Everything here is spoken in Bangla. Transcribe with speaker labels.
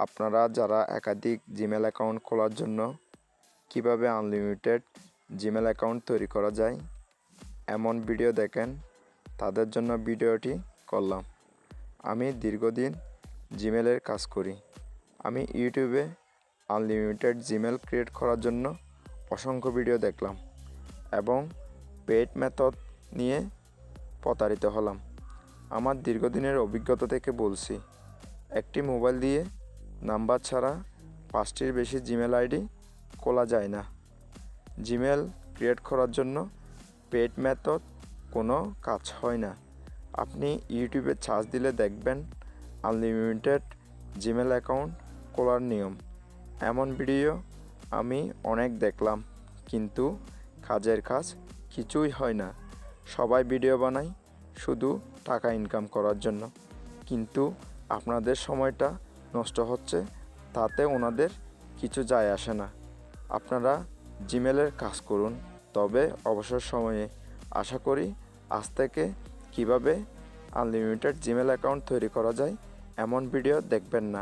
Speaker 1: আপনারা যারা একাধিক জিমেল অ্যাকাউন্ট খোলার জন্য কিভাবে আনলিমিটেড জিমেল অ্যাকাউন্ট তৈরি করা যায় এমন ভিডিও দেখেন, তাদের জন্য ভিডিওটি করলাম। আমি দীর্ঘদিন জিমেলের কাজ করি। আমি ইউটিউবে আনলিমিটেড জিমেল ক্রিয়েট করার জন্য অসংখ্য ভিডিও দেখলাম এবং পেইড মেথড নিয়ে প্রতারিত হলাম। আমার দীর্ঘদিনের অভিজ্ঞতা থেকে বলছি, একটি মোবাইল দিয়ে নাম্বার ছাড়া 5টির বেশি জিমেল আইডি খোলা যায় না। জিমেল ক্রিয়েট করার জন্য পেইড মেথড কোনো কাজ হয় না। আপনি ইউটিউবে সার্চ দিলে দেখবেন আনলিমিটেড জিমেল অ্যাকাউন্ট খোলার নিয়ম। এমন ভিডিও আমি অনেক দেখলাম, কিন্তু কাজের কাজ কিছুই হয় না। সবাই ভিডিও বানায় শুধু টাকা ইনকাম করার জন্য, কিন্তু আপনাদের সময়টা নষ্ট হচ্ছে, তাতে ওনাদের কিছু যায় আসে না। আপনারা জিমেলের কাজ করুন, তবে অবসর সময়ে। আশা করি আজ থেকে কিভাবে আনলিমিটেড জিমেল অ্যাকাউন্ট তৈরি করা যায় এমন ভিডিও দেখবেন না।